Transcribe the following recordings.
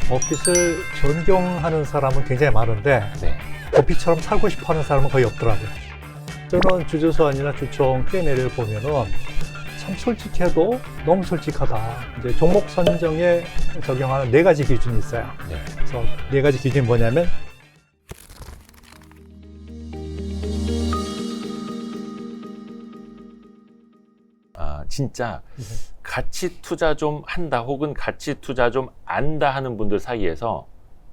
버핏을 존경하는 사람은 굉장히 많은데 네. 버핏처럼 살고 싶어하는 사람은 거의 없더라고요. 저는 주주서원이나 주총 Q&A를 보면은 참 솔직해도 너무 솔직하다. 이제 종목 선정에 적용하는 4가지 기준이 있어요. 네. 그래서 4가지 기준이 뭐냐면 진짜 가치 투자 좀 한다 혹은 가치 투자 좀 안다 하는 분들 사이에서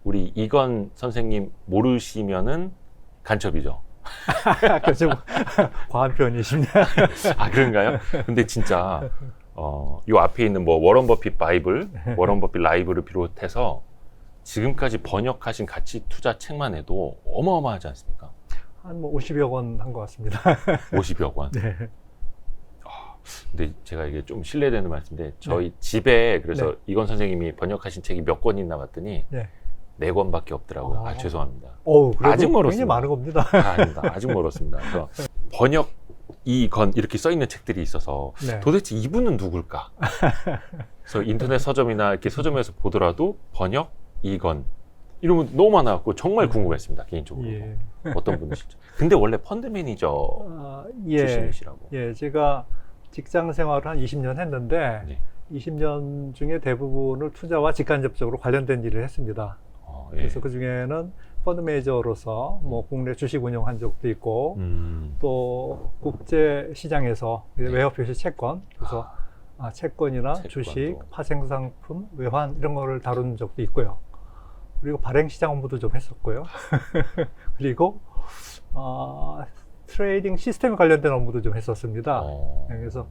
우리 이건 선생님 모르시면은 간첩이죠. 약간 좀 과한 표현이십니다. 아, 그런가요? 근데 진짜 요 앞에 있는 뭐 워런 버핏 바이블, 워런 버핏 라이브를 비롯해서 지금까지 번역하신 가치 투자 책만 해도 어마어마하지 않습니까? 한 뭐 50여 원 한 것 같습니다. 50여 권. 네. 근데 제가 이게 좀 실례되는 말씀인데 저희 집에 그래서 네. 이건 선생님이 번역하신 책이 몇 권 있나 봤더니 네. 4권밖에 없더라고요. 죄송합니다. 그래도 아직 멀었습니다. 굉장히 많은 겁니다. 아닙니다. 아직 멀었습니다. 그래서 번역 이건 이렇게 써 있는 책들이 있어서 네. 도대체 이분은 누굴까? 그래서 인터넷 서점이나 이렇게 서점에서 보더라도 번역 이건 이러면 너무 많아갖고 정말 궁금했습니다. 개인적으로. 예. 어떤 분이실지. 근데 원래 펀드 매니저 출신이시라고. 예, 제가 직장 생활을 한 20년 했는데 네. 20년 중에 대부분을 투자와 직간접적으로 관련된 일을 했습니다. 예. 그래서 그 중에는 펀드 매니저로서 뭐 국내 주식 운영한 적도 있고 또 국제 시장에서 외화 표시 채권, 그래서 채권이나 채권도. 주식, 파생 상품, 외환 이런 거를 다룬 적도 있고요. 그리고 발행 시장 업무도 좀 했었고요. 그리고 트레이딩 시스템에 관련된 업무도 좀 했었습니다. 그래서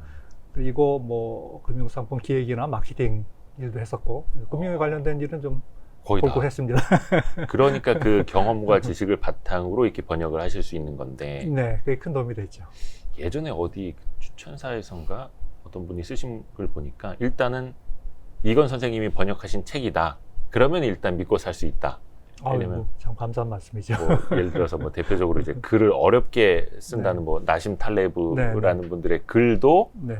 그리고 뭐 금융상품 기획이나 마케팅 일도 했었고 금융에 관련된 일은 좀 거의 다. 골고했습니다. 그러니까 그 경험과 지식을 바탕으로 이렇게 번역을 하실 수 있는 건데 네, 그게 큰 도움이 됐죠. 예전에 어디 추천사에선가 어떤 분이 쓰신 걸 보니까 일단은 이건 선생님이 번역하신 책이다. 그러면 일단 믿고 살 수 있다. 왜냐면 참 감사한 말씀이죠. 뭐 예를 들어서 뭐 대표적으로 이제 글을 어렵게 쓴다는 뭐 나심 탈레브라는 분들의 글도 네.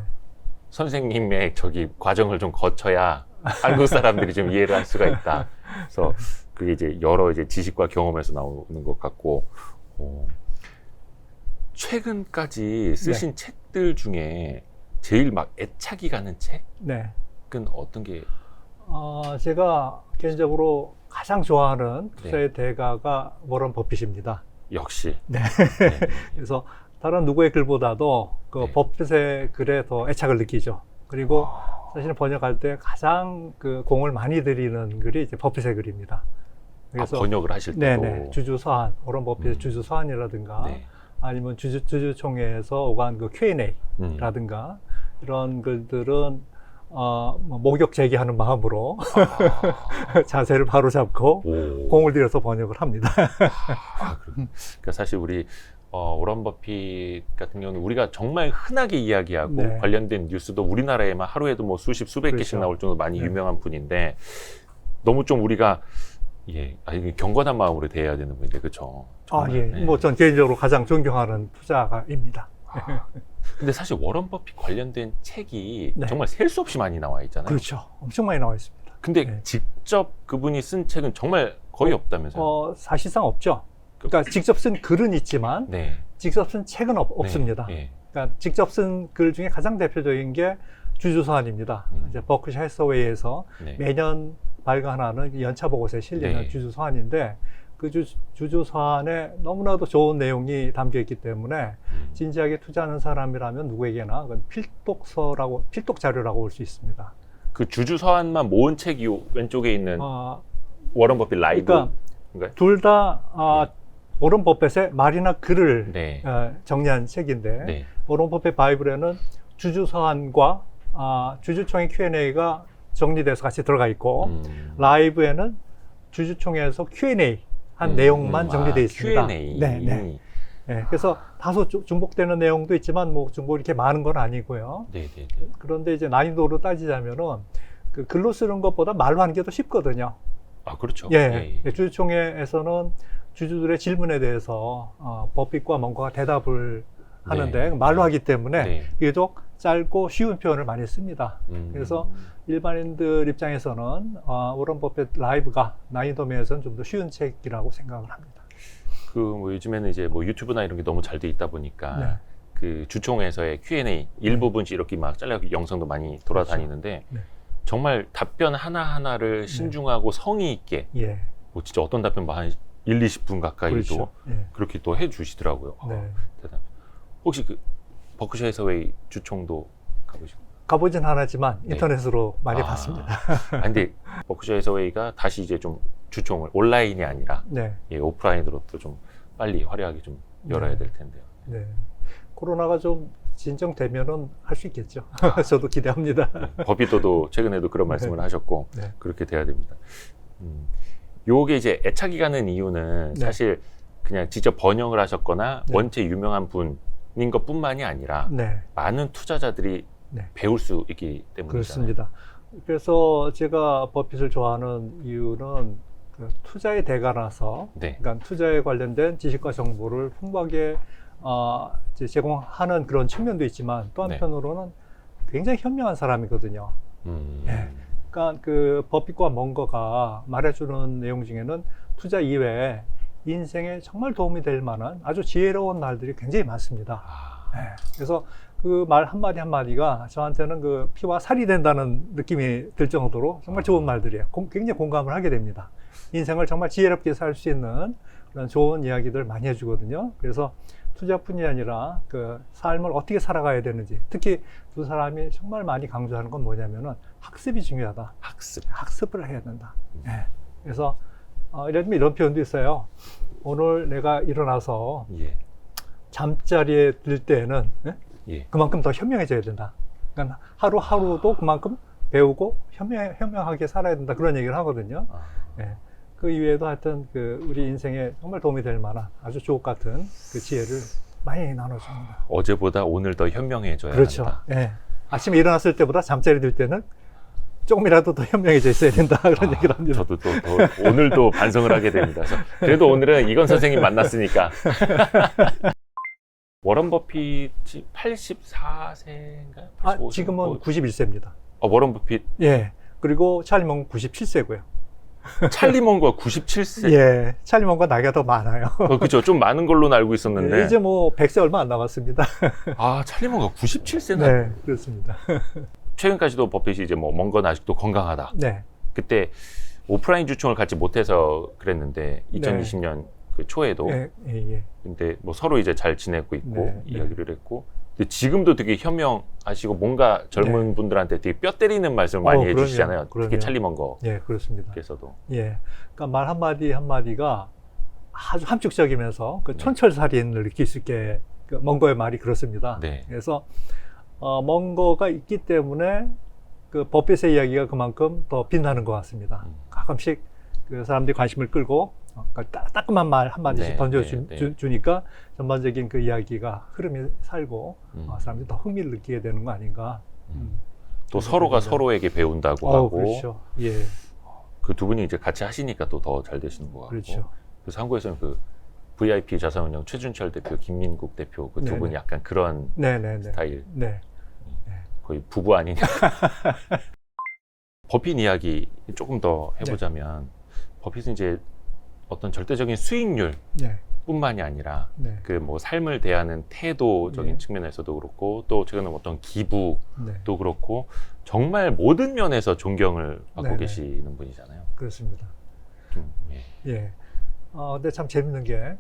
선생님의 저기 과정을 좀 거쳐야 한국 사람들이 좀 이해를 할 수가 있다. 그래서 그게 이제 여러 이제 지식과 경험에서 나오는 것 같고, 최근까지 쓰신 책들 중에 제일 막 애착이 가는 책은 네. 어떤 게? 제가 개인적으로 가장 좋아하는 투자의 대가가 워런 버핏입니다. 역시. 네. 그래서 다른 누구의 글보다도 그 버핏의 글에 더 애착을 느끼죠. 그리고 사실은 번역할 때 가장 그 공을 많이 들이는 글이 이제 버핏의 글입니다. 그래서 번역을 하실 때도. 네네. 주주서한, 워런 버핏의 주주서한이라든가 아니면 주주총회에서 오간 그 Q&A라든가 이런 글들은 뭐 목욕 제기하는 마음으로 자세를 바로 잡고 공을 들여서 번역을 합니다. 그러니까 사실 우리 워런 버핏 같은 경우는 우리가 정말 흔하게 이야기하고 관련된 뉴스도 우리나라에만 하루에도 뭐 수십 수백 개씩 나올 정도로 많이 유명한 분인데 너무 좀 우리가 이게 경건한 마음으로 대해야 되는 분인데 그렇죠? 뭐 전 개인적으로 가장 존경하는 투자가입니다. 근데 사실 워런 버핏 관련된 책이 정말 셀 수 없이 많이 나와 있잖아요. 그렇죠. 엄청 많이 나와 있습니다. 근데 직접 그분이 쓴 책은 정말 거의 없다면서요? 사실상 없죠. 그러니까 직접 쓴 글은 있지만 직접 쓴 책은 없습니다. 그러니까 직접 쓴 글 중에 가장 대표적인 게 주주서한입니다. 이제 버크셔 해서웨이에서 매년 발간하는 연차 보고서에 실리는 주주서한인데 그 주주서한에 너무나도 좋은 내용이 담겨 있기 때문에 진지하게 투자하는 사람이라면 누구에게나 필독서라고, 필독 자료라고 볼 수 있습니다. 그 주주서한만 모은 책이 왼쪽에 있는 워런 버핏 라이브. 그러니까 둘 다 워런 버핏의 말이나 글을 정리한 책인데 워런 버핏 바이블에는 주주서한과 주주총회 Q&A가 정리돼서 같이 들어가 있고 라이브에는 주주총회에서 Q&A 한 내용만 정리되어 있습니다. Q&A. 그래서 다소 중복되는 내용도 있지만 뭐 중복 이렇게 많은 건 아니고요. 그런데 이제 난이도로 따지자면은 그 글로 쓰는 것보다 말로 하는 게 더 쉽거든요. 그렇죠. 주주총회에서는 주주들의 질문에 대해서 버핏과 뭔가 대답을 하는데 말로 하기 때문에 비교적 짧고 쉬운 표현을 많이 씁니다. 그래서 일반인들 입장에서는 워런 버핏 라이브가 난이도 면에서는 좀 더 쉬운 책이라고 생각을 합니다. 그 뭐 요즘에는 이제 뭐 유튜브나 이런 게 너무 잘 돼 있다 보니까 그 주총에서의 Q&A 일부분씩 이렇게 막 잘라 영상도 많이 돌아다니는데 정말 답변 하나하나를 신중하고 성의 있게 뭐 진짜 어떤 답변 뭐 한 1, 20분 가까이도 그렇게 또 해주시더라고요. 대단. 혹시 그 버크셔 해서웨이 주총도 가보진 않았지만 인터넷으로 많이 봤습니다. 근데 버크셔 해서웨이가 다시 이제 좀 주총을 온라인이 아니라 오프라인으로 또 좀 빨리 화려하게 좀 열어야 될 텐데요. 코로나가 좀 진정되면은 할 수 있겠죠. 저도 기대합니다. 버핏도도 최근에도 그런 말씀을 하셨고 그렇게 돼야 됩니다. 요게 이제 애착이 가는 이유는 사실 그냥 직접 번역을 하셨거나 원체 유명한 분인 것뿐만이 아니라 많은 투자자들이 배울 수 있기 때문이잖아요. 그렇습니다. 그래서 제가 버핏을 좋아하는 이유는 그 투자의 대가라서 그러니까 투자에 관련된 지식과 정보를 풍부하게 이제 제공하는 그런 측면도 있지만 또 한편으로는 굉장히 현명한 사람이거든요. 그러니까 그 버핏과 멍거가 말해주는 내용 중에는 투자 이외에 인생에 정말 도움이 될 만한 아주 지혜로운 말들이 굉장히 많습니다. 그래서 그 말 한마디 한마디가 저한테는 그 피와 살이 된다는 느낌이 들 정도로 정말 좋은 말들이에요. 굉장히 공감을 하게 됩니다. 인생을 정말 지혜롭게 살 수 있는 그런 좋은 이야기들 많이 해주거든요. 그래서 투자뿐이 아니라 그 삶을 어떻게 살아가야 되는지, 특히 두 사람이 정말 많이 강조하는 건 뭐냐면은 학습이 중요하다. 학습을 해야 된다. 그래서 이런 표현도 있어요. 오늘 내가 일어나서 잠자리에 들 때에는 그만큼 더 현명해져야 된다. 그러니까 하루하루도 그만큼 배우고 현명하게 살아야 된다. 그런 얘기를 하거든요. 그 이외에도 하여튼 그 우리 인생에 정말 도움이 될 만한 아주 주옥 같은 그 지혜를 많이 나눠줍니다. 어제보다 오늘 더 현명해져야 한다. 아침에 일어났을 때보다 잠자리 들 때는 조금이라도 더 현명해져 있어야 된다. 그런 얘기를 합니다. 저도 또 오늘도 반성을 하게 됩니다. 그래도 오늘은 이건 선생님 만났으니까. 워런 버핏이 84세인가요? 지금은 91세입니다. 워런 버핏? 그리고 찰리 멍거 97세고요. 찰리 멍거가 97세? 찰리 멍거 나이가 더 많아요. 그죠. 좀 많은 걸로 알고 있었는데. 이제 뭐 100세 얼마 안 남았습니다. 찰리 멍거가 97세나? 네, 그렇습니다. 최근까지도 버핏이 이제 뭐 멍거는 아직도 건강하다. 그때 오프라인 주총을 같이 못해서 그랬는데 2020년 그 초에도 근데 뭐 서로 이제 잘 지내고 있고 이야기를 했고 근데 지금도 되게 현명하시고 뭔가 젊은 분들한테 되게 뼈 때리는 말씀을 많이 해주시잖아요. 특히 찰리 멍거 그렇습니다. 께서도 그러니까 말 한마디 한마디가 아주 함축적이면서 그 촌철살인을 느낄 수 있게 그 멍거의 말이 그렇습니다. 그래서 멍거가 있기 때문에 그 버핏의 이야기가 그만큼 더 빛나는 것 같습니다. 가끔씩 그 사람들이 관심을 끌고 따끔한 말 한마디씩 던져주니까 전반적인 그 이야기가 흐름이 살고 사람들이 더 흥미를 느끼게 되는 거 아닌가. 또 서로가 서로에게 배운다고 하고. 그렇죠. 그 두 분이 이제 같이 하시니까 또 더 잘 되시는 것 같고. 그렇죠. 그래서 한국에서는 그 VIP 자산운용 최준철 대표, 김민국 대표 그 두 분이 약간 그런 스타일. 거의 부부 아니냐. 버핏 이야기 조금 더 해보자면 버핏은 이제 어떤 절대적인 수익률 뿐만이 아니라 그 뭐 삶을 대하는 태도적인 측면에서도 그렇고 또 최근에 어떤 기부도 그렇고 정말 모든 면에서 존경을 받고 계시는 분이잖아요. 그렇습니다. 근데 참 재밌는 게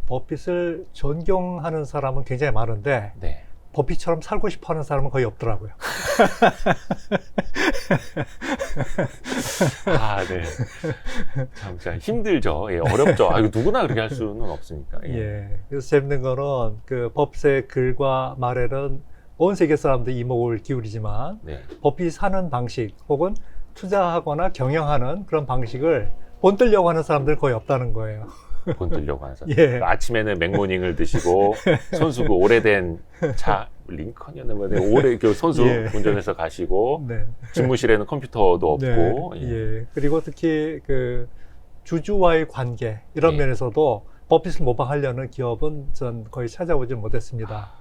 버핏을 존경하는 사람은 굉장히 많은데 버핏처럼 살고 싶어 하는 사람은 거의 없더라고요. 참 힘들죠. 어렵죠. 이거 누구나 그렇게 할 수는 없으니까. 그래서 재밌는 거는 그 버핏의 글과 말에는 온 세계 사람들이 이목을 기울이지만 버핏이 사는 방식 혹은 투자하거나 경영하는 그런 방식을 본뜨려고 하는 사람들은 거의 없다는 거예요. 본뜨려고 하는 사람. 아침에는 맥모닝을 드시고 선수 그 오래된 차 링컨이었는데 오래 그 선수 운전해서 가시고 집무실에는 컴퓨터도 없고 그리고 특히 그 주주와의 관계 이런 면에서도 버핏을 모방하려는 기업은 전 거의 찾아보질 못했습니다.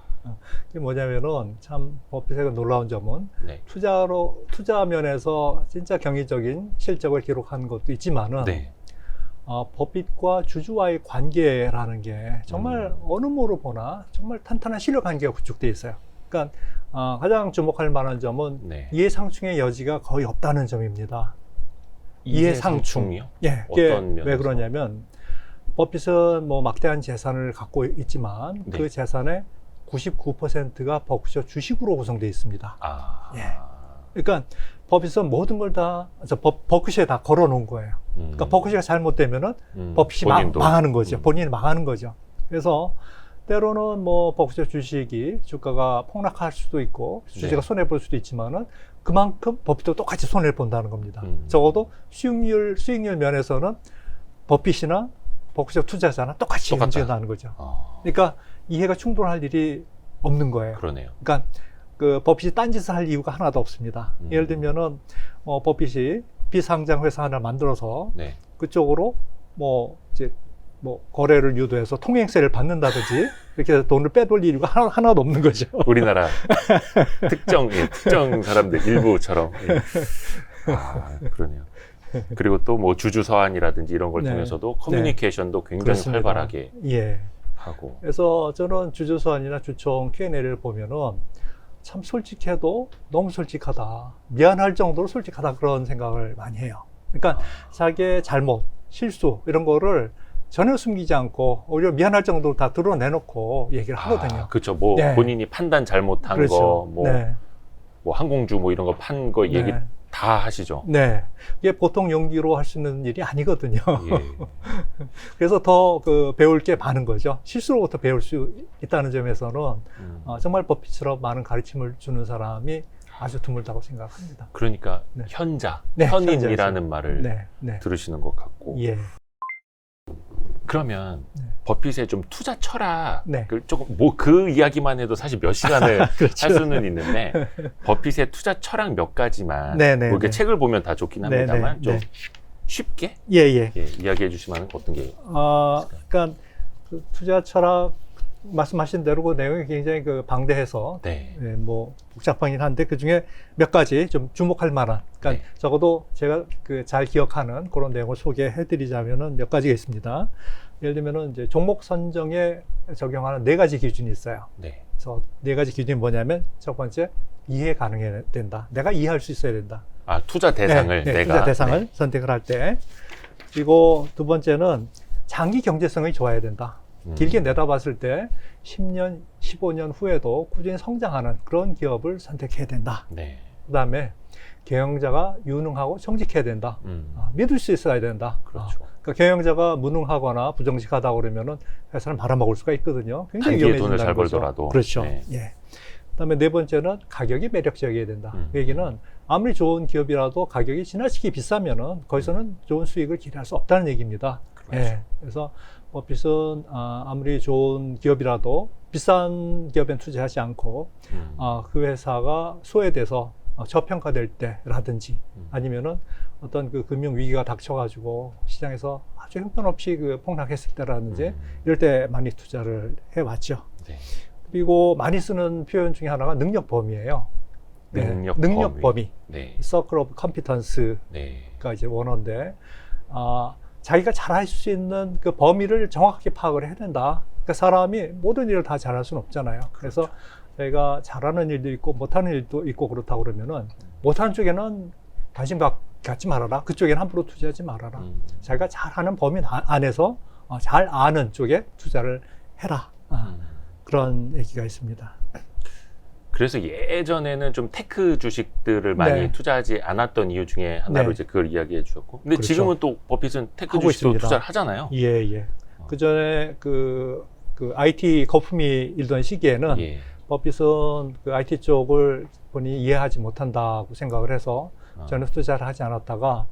이게 뭐냐면은 참 버핏의 놀라운 점은 네. 투자 면에서 진짜 경이적인 실적을 기록한 것도 있지만은 네. 버핏과 주주와의 관계라는 게 정말 어느 모로 보나 정말 탄탄한 신뢰 관계가 구축돼 있어요. 그러니까 가장 주목할 만한 점은 네. 이해상충의 여지가 거의 없다는 점입니다. 이해상충이요? 예, 그게 어떤 면에서? 왜 그러냐면 버핏은 뭐 막대한 재산을 갖고 있지만 네. 그 재산의 99%가 버크셔 주식으로 구성되어 있습니다. 예. 그러니까 버핏은 모든 걸 다 버크셔에 다 걸어 놓은 거예요. 그러니까 버크셔가 잘못되면은 버핏이 망하는 거죠. 본인이 망하는 거죠. 그래서 때로는 뭐 버크셔 주식이 주가가 폭락할 수도 있고 주주가 네. 손해 볼 수도 있지만은 그만큼 버핏도 똑같이 손해를 본다는 겁니다. 적어도 수익률 면에서는 버핏이나 버크셔 투자자나 똑같이 움직인다는 거죠. 그러니까 이해가 충돌할 일이 없는 거예요. 그러네요. 그러니까 그 버핏이 딴짓을 할 이유가 하나도 없습니다. 예를 들면은 버핏이 비상장 회사 하나 만들어서 네. 그쪽으로 뭐 이제 뭐 거래를 유도해서 통행세를 받는다든지 이렇게 돈을 빼돌릴 이유가 하나도 없는 거죠. 우리나라 특정 사람들 일부처럼. 예. 그러네요. 그리고 또 뭐 주주 서한이라든지 이런 걸 네. 통해서도 커뮤니케이션도 굉장히 그렇습니다. 활발하게 예. 하고. 그래서 저는 주주 서한이나 주총 Q&A를 보면은 참 솔직해도 너무 솔직하다. 미안할 정도로 솔직하다 그런 생각을 많이 해요. 그러니까 자기의 잘못, 실수 이런 거를 전혀 숨기지 않고 오히려 미안할 정도로 다 드러내놓고 얘기를 하거든요. 그렇죠. 뭐 네. 본인이 판단 잘못한 그렇죠. 거, 뭐, 네. 뭐 항공주 뭐 이런 거 판 거 얘기 네. 다 하시죠. 네. 이게 보통 용기로 할 수 있는 일이 아니거든요. 예. 그래서 더 배울 게 많은 거죠. 실수로부터 배울 수 있다는 점에서는 정말 버핏처럼 많은 가르침을 주는 사람이 아주 드물다고 생각합니다. 그러니까 네. 현인이라는 말을 네. 들으시는 것 같고. 예. 그러면 네. 버핏의 좀 투자 철학을 네. 조금 뭐 그 이야기만 해도 사실 몇 시간을 그렇죠. 할 수는 있는데 버핏의 투자 철학 몇 가지만 네, 뭐 이렇게 책을 보면 다 좋긴 합니다만 좀 쉽게 예. 이야기해 주시면 어떤 게 그러니까 그 투자 철학 말씀하신 대로 그 내용이 굉장히 방대해서 뭐 복잡하긴 한데 그 중에 몇 가지 좀 주목할 만한, 그러니까 적어도 제가 잘 기억하는 그런 내용을 소개해드리자면은 몇 가지가 있습니다. 예를 들면은 이제 종목 선정에 적용하는 4가지 기준이 있어요. 그래서 4가지 기준이 뭐냐면 첫 번째 이해 가능해야 된다. 내가 이해할 수 있어야 된다. 투자 대상을 투자 대상을 선택을 할 때. 그리고 두 번째는 장기 경제성이 좋아야 된다. 길게 내다봤을 때 10년, 15년 후에도 꾸준히 성장하는 그런 기업을 선택해야 된다. 그다음에 경영자가 유능하고 정직해야 된다. 믿을 수 있어야 된다. 그렇죠. 그러니까 경영자가 무능하거나 부정직하다 그러면은 회사를 말아먹을 수가 있거든요. 굉장히 단기에 돈을 위험해진다는 잘 거죠. 벌더라도. 그렇죠. 예. 그다음에 4번째는 가격이 매력적이어야 된다. 그 얘기는 아무리 좋은 기업이라도 가격이 지나치게 비싸면은 거기서는 좋은 수익을 기대할 수 없다는 얘기입니다. 그렇죠. 예. 그래서 버핏은 아무리 좋은 기업이라도 비싼 기업엔 투자하지 않고 그 회사가 소외돼서 저평가될 때라든지 아니면은 어떤 금융 위기가 닥쳐가지고 시장에서 아주 형편없이 폭락했을 때라든지 이럴 때 많이 투자를 해왔죠. 그리고 많이 쓰는 표현 중에 하나가 능력 범위예요. 능력 범위. Circle of Competence가 이제 원어인데, 자기가 잘할 수 있는 그 범위를 정확하게 파악을 해야 된다. 그러니까 사람이 모든 일을 다 잘할 수는 없잖아요. 그래서 자기가 잘하는 일도 있고 못하는 일도 있고 그렇다 그러면은 못하는 쪽에는 관심 갖지 말아라. 그쪽에는 함부로 투자하지 말아라. 자기가 잘하는 범위 안에서 잘 아는 쪽에 투자를 해라. 그런 얘기가 있습니다. 그래서 예전에는 좀 테크 주식들을 많이 투자하지 않았던 이유 중에 하나로 이제 그걸 이야기해 주셨고, 근데 지금은 또 버핏은 테크 주식도 있습니다. 투자를 하잖아요. 예. 그 전에 그 IT 거품이 일던 시기에는 버핏은 그 IT 쪽을 본인이 이해하지 못한다고 생각을 해서 전혀 투자를 하지 않았다가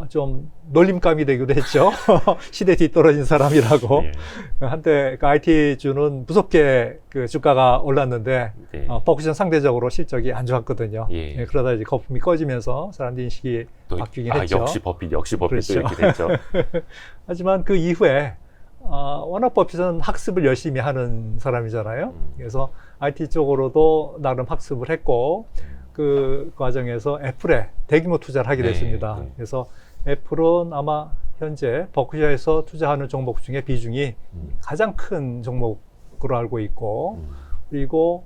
좀 놀림감이 되기도 했죠. 시대 뒤떨어진 사람이라고. 한때 그 IT주는 무섭게 주가가 올랐는데 버핏은 상대적으로 실적이 안 좋았거든요. 그러다 이제 거품이 꺼지면서 사람들 인식이 바뀌긴 했죠. 역시 버핏 그렇죠. 이렇게 됐죠. 하지만 그 이후에 워낙 버핏은 학습을 열심히 하는 사람이잖아요. 그래서 IT 쪽으로도 나름 학습을 했고 그 과정에서 애플에 대규모 투자를 하게 됐습니다. 그래서 애플은 아마 현재 버크셔에서 투자하는 종목 중에 비중이 가장 큰 종목으로 알고 있고, 그리고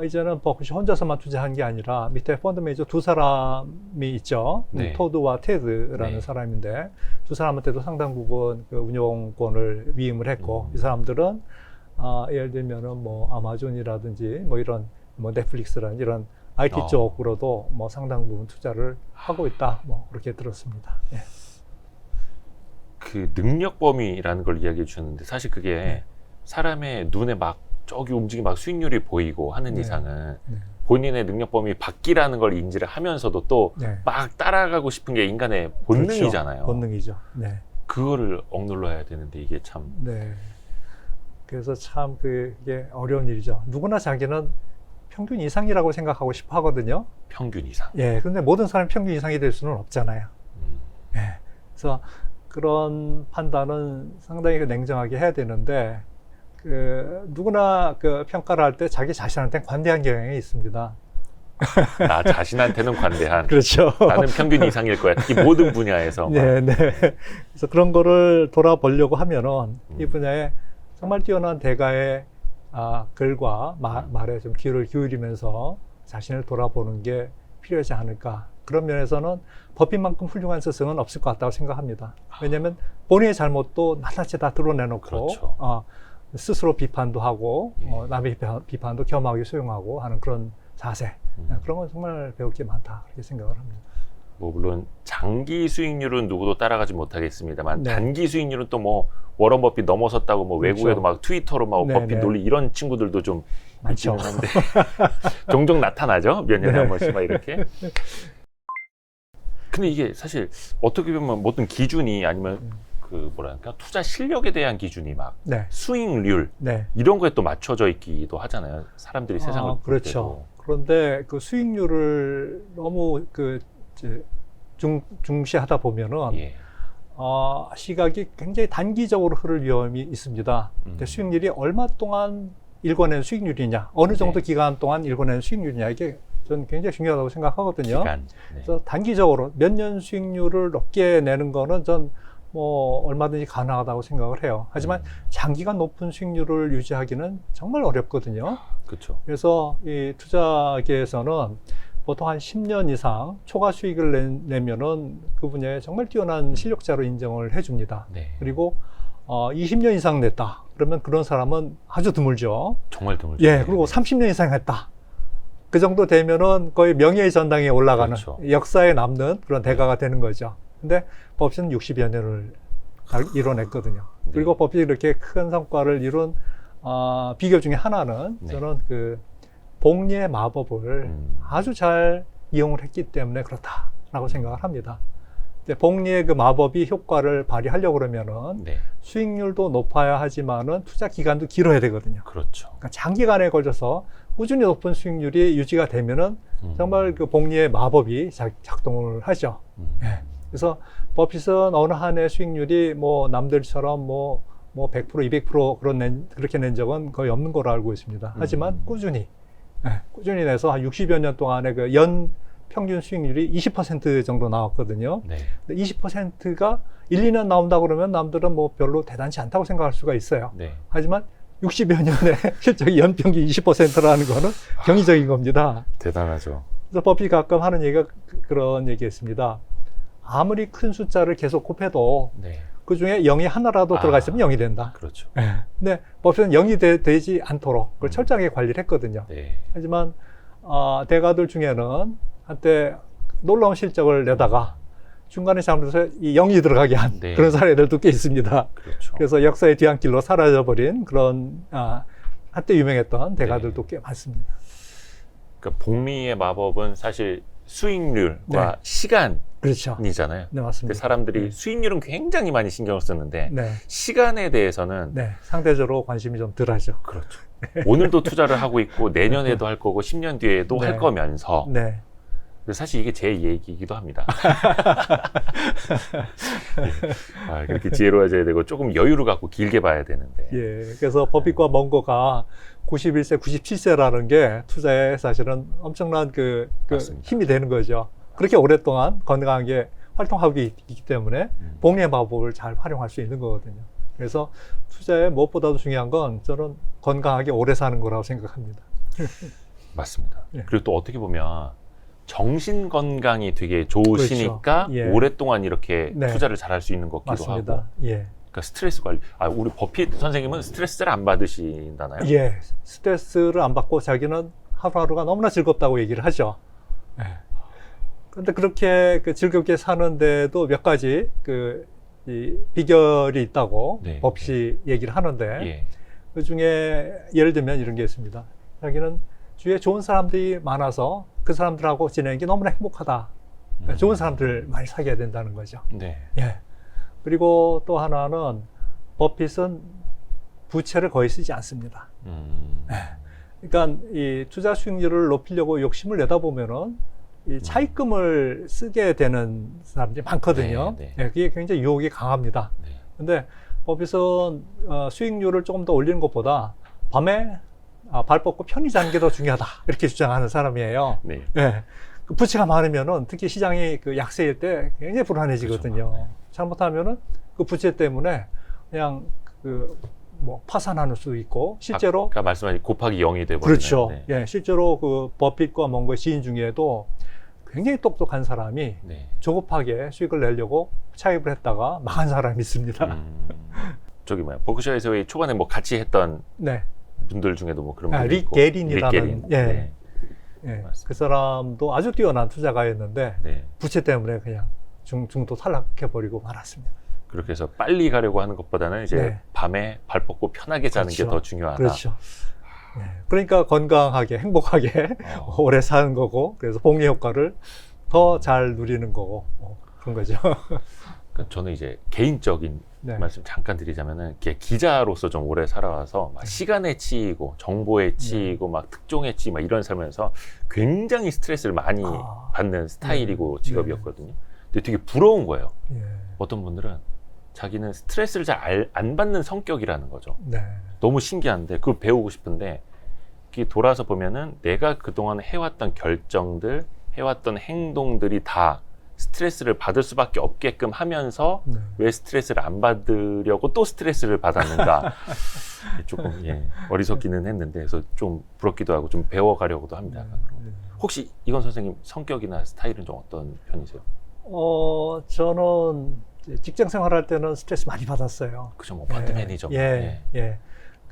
이제는 버크셔 혼자서만 투자한 게 아니라 밑에 펀드 매니저 두 사람이 있죠. 토드와 테드라는 사람인데 두 사람한테도 상당 부분 그 운용권을 위임을 했고, 이 사람들은 예를 들면은 뭐 아마존이라든지 뭐 이런 뭐 넷플릭스라든지 이런 IT 쪽으로도 뭐 상당 부분 투자를 하고 있다. 뭐 그렇게 들었습니다. 예. 그 능력 범위라는 걸 이야기해 주셨는데 사실 그게 사람의 눈에 막 저기 움직이 막 수익률이 보이고 하는 이상은 본인의 능력 범위 밖이라는 걸 인지를 하면서도 또 막 따라가고 싶은 게 인간의 본능이잖아요. 그렇죠. 본능이죠. 네. 그거를 억눌러야 되는데 이게 참. 네. 그래서 참 그게 어려운 일이죠. 누구나 자기는 평균 이상이라고 생각하고 싶어 하거든요. 평균 이상. 예. 근데 모든 사람이 평균 이상이 될 수는 없잖아요. 예. 그래서 그런 판단은 상당히 냉정하게 해야 되는데, 누구나 그 평가를 할 때 자기 자신한테 관대한 경향이 있습니다. 나 자신한테는 관대한. 그렇죠. 나는 평균 이상일 거야. 특히 모든 분야에서. 네, 네. 그래서 그런 거를 돌아보려고 하면은 이 분야에 정말 뛰어난 대가의 글과 말에 좀 귀를 기울이면서 자신을 돌아보는 게 필요하지 않을까. 그런 면에서는 버핏만큼 훌륭한 스승은 없을 것 같다고 생각합니다. 왜냐하면 본인의 잘못도 낱낱이 다 드러내놓고 그렇죠. 스스로 비판도 하고 남의 비판도 겸하게 수용하고 하는 그런 자세. 그런 건 정말 배울 게 많다 그렇게 생각을 합니다. 뭐 물론 장기 수익률은 누구도 따라가지 못하겠습니다만 단기 수익률은 또 뭐 워런 버핏 넘어섰다고 뭐 그렇죠. 외국에도 막 트위터로 막 버핏 논리 이런 친구들도 좀 있기는 한데 종종 나타나죠. 몇 년에 한 번씩 막 이렇게. 근데 이게 사실 어떻게 보면 모든 기준이 아니면 그 뭐랄까 투자 실력에 대한 기준이 막 수익률 이런 거에 또 맞춰져 있기도 하잖아요. 사람들이 세상을 볼 그렇죠. 때도. 그런데 그 수익률을 너무 중시하다 보면은 시각이 굉장히 단기적으로 흐를 위험이 있습니다. 수익률이 얼마 동안 일궈낸 수익률이냐, 어느 정도 기간 동안 일궈낸 수익률이냐, 이게 저는 굉장히 중요하다고 생각하거든요. 그래서 단기적으로 몇 년 수익률을 높게 내는 거는 전 뭐 얼마든지 가능하다고 생각을 해요. 하지만 장기간 높은 수익률을 유지하기는 정말 어렵거든요. 그렇죠. 그래서 이 투자계에서는 보통 한 10년 이상 초과 수익을 내면은 그 분야에 정말 뛰어난 실력자로 인정을 해줍니다. 그리고 20년 이상 냈다. 그러면 그런 사람은 아주 드물죠. 정말 드물죠. 예, 그리고 30년 이상 했다. 그 정도 되면은 거의 명예의 전당에 올라가는 역사에 남는 그런 대가가 되는 거죠. 근데 버핏은 60여 년을 이뤄냈거든요. 그리고 버핏이 이렇게 큰 성과를 이룬 비결 중에 하나는 저는 그 복리의 마법을 아주 잘 이용을 했기 때문에 그렇다라고 생각을 합니다. 근데 복리의 그 마법이 효과를 발휘하려고 그러면은 수익률도 높아야 하지만은 투자 기간도 길어야 되거든요. 그렇죠. 그러니까 장기간에 걸쳐서 꾸준히 높은 수익률이 유지가 되면은 정말 그 복리의 마법이 작동을 하죠. 그래서 버핏은 어느 한 해 수익률이 뭐 남들처럼 뭐 100%, 200% 그렇게 낸 적은 거의 없는 걸로 알고 있습니다. 하지만 꾸준히 내서 한 60여 년 동안의 그 연 평균 수익률이 20% 정도 나왔거든요. 근데 20%가 1, 2년 나온다 그러면 남들은 뭐 별로 대단치 않다고 생각할 수가 있어요. 하지만 60여 년의 실적이 연평균 20%라는 거는 경이적인 겁니다. 대단하죠. 그래서 버핏이 가끔 하는 얘기가 그런 얘기했습니다. 아무리 큰 숫자를 계속 곱해도 그 중에 0이 하나라도 들어가 있으면 0이 된다. 그렇죠. 근데 버핏은 0이 되지 않도록 그걸 철저하게 관리를 했거든요. 하지만 대가들 중에는 한때 놀라운 실적을 내다가 중간에 잘못해서 이 0이 들어가게 한 그런 사례들도 꽤 있습니다. 그래서 역사의 뒤안길로 사라져버린 그런 한때 유명했던 대가들도 꽤 많습니다. 그러니까 복리의 마법은 사실 수익률과 시간이잖아요. 네, 맞습니다. 근데 사람들이 수익률은 굉장히 많이 신경을 쓰는데 시간에 대해서는 상대적으로 관심이 좀 덜하죠. 그렇죠. 오늘도 투자를 하고 있고 내년에도 할 거고 10년 뒤에도 할 거면서 사실 이게 제 얘기이기도 합니다. 예. 그렇게 지혜로워져야 되고 조금 여유를 갖고 길게 봐야 되는데. 예, 그래서 버핏과 멍거가 91세, 97세라는 게 투자에 사실은 엄청난 힘이 되는 거죠. 그렇게 오랫동안 건강하게 활동하고 있기 때문에 복리의 마법을 잘 활용할 수 있는 거거든요. 그래서 투자에 무엇보다도 중요한 건 저는 건강하게 오래 사는 거라고 생각합니다. 맞습니다. 예. 그리고 또 어떻게 보면 정신 건강이 되게 좋으시니까 그렇죠. 예. 오랫동안 이렇게 네. 투자를 잘할 수 있는 것 같기도 맞습니다. 하고. 예. 그러니까 스트레스 관리. 아, 우리 버핏 선생님은 스트레스를 안 받으시나요? 예. 스트레스를 안 받고 자기는 하루하루가 너무나 즐겁다고 얘기를 하죠. 예. 근데 그렇게 즐겁게 사는데도 몇 가지 이 비결이 있다고 네. 버핏이 얘기를 하는데 예. 그 중에 예를 들면 이런 게 있습니다. 자기는 주위에 좋은 사람들이 많아서 그 사람들하고 지내는 게 너무나 행복하다. 좋은 사람들 많이 사귀어야 된다는 거죠. 네. 예. 그리고 또 하나는 버핏은 부채를 거의 쓰지 않습니다. 예. 그러니까 이 투자 수익률을 높이려고 욕심을 내다 보면은 이 차입금을 쓰게 되는 사람들이 많거든요. 네, 네. 예, 그게 굉장히 유혹이 강합니다. 네. 근데 버핏은 수익률을 조금 더 올리는 것보다 밤에 발 뻗고 편히 자는 게 더 중요하다 이렇게 주장하는 사람이에요. 네. 예. 그 부채가 많으면은 특히 시장이 약세일 때 굉장히 불안해지거든요. 그렇죠. 잘못하면은 그 부채 때문에 그냥 뭐 파산하는 수도 있고 실제로 아까 말씀하신 곱하기 0이 돼버리는. 그렇죠. 네. 예, 실제로 그 버핏과 멍거의 지인 중에도 굉장히 똑똑한 사람이 네. 조급하게 수익을 내려고 차입을 했다가 망한 사람이 있습니다. 저기 버크셔 해서웨이 초반에 뭐 같이 했던 네. 분들 중에도 뭐 그런 분이 릭 있고. 게린이라는 릭 게린. 예. 네. 예. 그 사람도 아주 뛰어난 투자가였는데 네. 부채 때문에 그냥 중도 탈락해버리고 말았습니다. 그렇게 해서 빨리 가려고 하는 것보다는 이제 네. 밤에 발 뻗고 편하게 자는 게 그렇죠. 더 중요하다. 그렇죠. 예. 그러니까 건강하게 행복하게 오래 사는 거고 그래서 복리 효과를 더 잘 누리는 거고 그런 거죠. 그러니까 저는 이제 개인적인 네. 말씀 잠깐 드리자면은 기자로서 좀 오래 살아와서 막 시간에 치이고 정보에 치이고 막 특종에 치이고 막 이런 살면서 굉장히 스트레스를 많이 받는 스타일이고 직업이었거든요. 근데 되게 부러운 거예요. 예. 어떤 분들은 자기는 스트레스를 잘 안 받는 성격이라는 거죠. 네. 너무 신기한데 그걸 배우고 싶은데 돌아서 보면은 내가 그동안 해왔던 결정들, 해왔던 행동들이 다 스트레스를 받을 수밖에 없게끔 하면서 네. 왜 스트레스를 안 받으려고 또 스트레스를 받았는가. 조금 어리석기는 했는데 그래서 좀 부럽기도 하고 좀 배워가려고도 합니다. 네. 혹시 이건 선생님 성격이나 스타일은 좀 어떤 편이세요? 저는 직장 생활할 때는 스트레스 많이 받았어요. 그죠, 뭐 펀드 매니저. 예.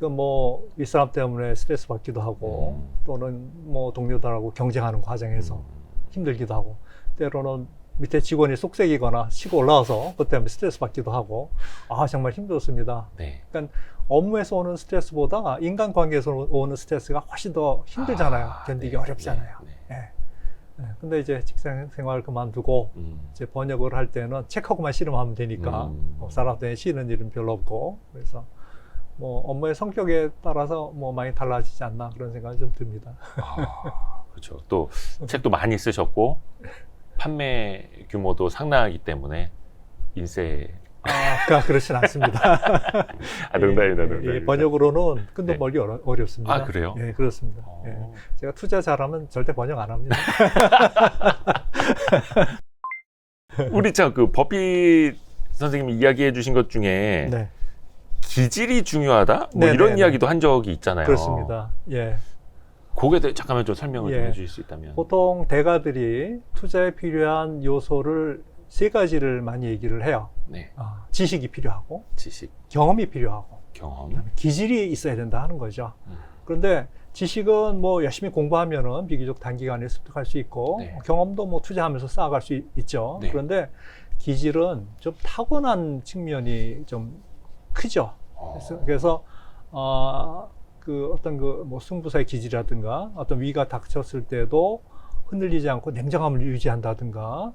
뭐 윗사람 때문에 스트레스 받기도 하고 또는 뭐 동료들하고 경쟁하는 과정에서 힘들기도 하고 때로는 밑에 직원이 속색이거나 치고 올라와서 그것 때문에 스트레스 받기도 하고 정말 힘들었습니다. 네. 그러니까 업무에서 오는 스트레스보다 인간관계에서 오는 스트레스가 훨씬 더 힘들잖아요. 견디기 어렵잖아요. 근데 이제 직장 생활 그만두고 이제 번역을 할 때는 책하고만 씨름하면 되니까 사람들이 쉬는 일은 별로 없고 그래서 뭐 업무의 성격에 따라서 뭐 많이 달라지지 않나 그런 생각이 좀 듭니다. 그렇죠. 또 책도 많이 쓰셨고 판매 규모도 상당하기 때문에 인쇄. 그렇진 않습니다. 농담입니다. 번역으로는 끈도 멀기 어렵습니다. 그래요? 예, 그렇습니다. 제가 투자 잘하면 절대 번역 안 합니다. 우리 참 버핏 선생님이 이야기해 주신 것 중에 네. 기질이 중요하다? 뭐 이런 이야기도 한 적이 있잖아요. 그렇습니다. 예. 그거에 대해 잠깐만 좀 설명을 좀 해주실 수 있다면. 보통 대가들이 투자에 필요한 요소를 세 가지를 많이 얘기를 해요. 네. 지식이 필요하고, 지식, 경험이 필요하고, 경험, 기질이 있어야 된다 하는 거죠. 그런데 지식은 뭐 열심히 공부하면은 비교적 단기간에 습득할 수 있고, 경험도 뭐 투자하면서 쌓아갈 수 있죠. 그런데 기질은 좀 타고난 측면이 좀 크죠. 그래서 어떤 뭐 승부사의 기질이라든가 어떤 위기가 닥쳤을 때도 흔들리지 않고 냉정함을 유지한다든가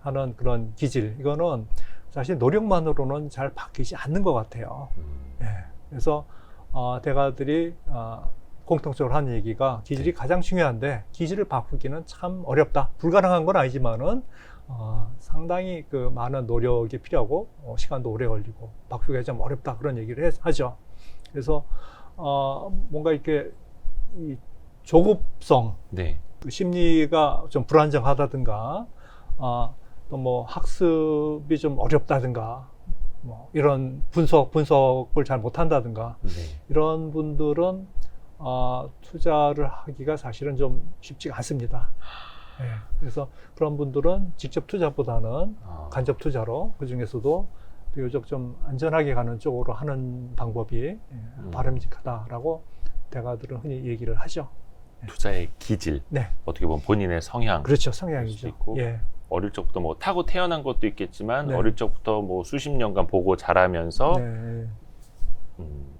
하는 그런 기질, 이거는 사실 노력만으로는 잘 바뀌지 않는 것 같아요. 그래서 대가들이 공통적으로 하는 얘기가 기질이 가장 중요한데 기질을 바꾸기는 참 어렵다. 불가능한 건 아니지만은 상당히 그 많은 노력이 필요하고 시간도 오래 걸리고 바꾸기가 좀 어렵다 그런 얘기를 하죠. 그래서 뭔가 이렇게 이 조급성, 네. 그 심리가 좀 불안정하다든가 또 뭐 학습이 좀 어렵다든가 뭐 이런 분석을 잘 못한다든가 네. 이런 분들은 투자를 하기가 사실은 좀 쉽지가 않습니다. 네, 그래서 그런 분들은 직접 투자보다는 간접 투자로 그 중에서도 비교적 좀 안전하게 가는 쪽으로 하는 방법이 바람직하다라고 대가들은 흔히 얘기를 하죠. 투자의 기질, 네. 어떻게 보면 본인의 성향, 그렇죠, 성향이죠. 있고, 예. 어릴 적부터 뭐 타고 태어난 것도 있겠지만 네. 어릴 적부터 뭐 수십 년간 보고 자라면서 네.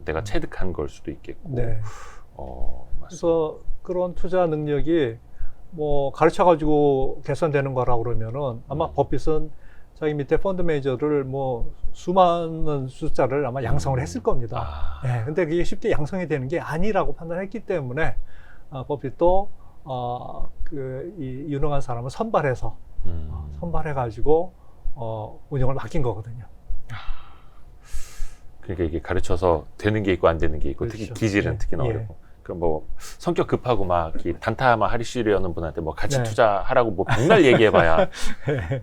내가 체득한 걸 수도 있겠고. 네. 맞습니다. 그래서 그런 투자 능력이 뭐 가르쳐가지고 개선되는 거라고 그러면은 아마 버핏은 자기 밑에 펀드 매니저를 뭐 수많은 숫자를 아마 양성을 했을 겁니다. 네, 근데 그게 쉽게 양성이 되는 게 아니라고 판단했기 때문에 버핏도 이 유능한 사람을 선발해서 선발해가지고 운영을 맡긴 거거든요. 그러니까 이게 가르쳐서 되는 게 있고 안 되는 게 있고, 그렇죠. 특히 기질은 예. 특히나 예. 어렵고. 그 뭐 성격 급하고 막 이렇게 단타만 하시려는 분한테 뭐 같이 네. 투자하라고 뭐 백날 얘기해봐야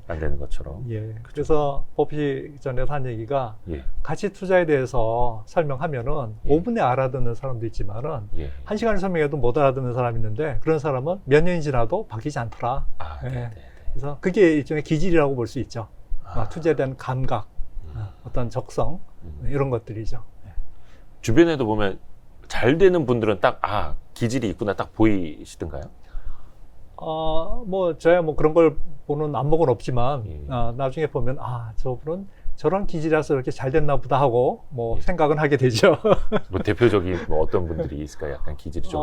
안 되는 것처럼. 예. 그래서 버핏이 전에 한 얘기가 예. 가치 투자에 대해서 설명하면은 예. 5분에 알아듣는 사람도 있지만은 예. 1시간을 설명해도 못 알아듣는 사람이 있는데 그런 사람은 몇 년이 지나도 바뀌지 않더라. 예. 네. 그래서 그게 일종의 기질이라고 볼 수 있죠. 투자에 대한 감각, 어떤 적성 이런 것들이죠. 주변에도 보면 잘 되는 분들은 딱 기질이 있구나 딱 보이시던가요? 뭐 저야 뭐 그런 걸 보는 안목은 없지만 예. 나중에 보면 저분은 저런 기질이라서 이렇게 잘 됐나 보다 하고 뭐 생각은 하게 되죠. 뭐 대표적인 뭐 어떤 분들이 있을까요? 약간 기질이 좀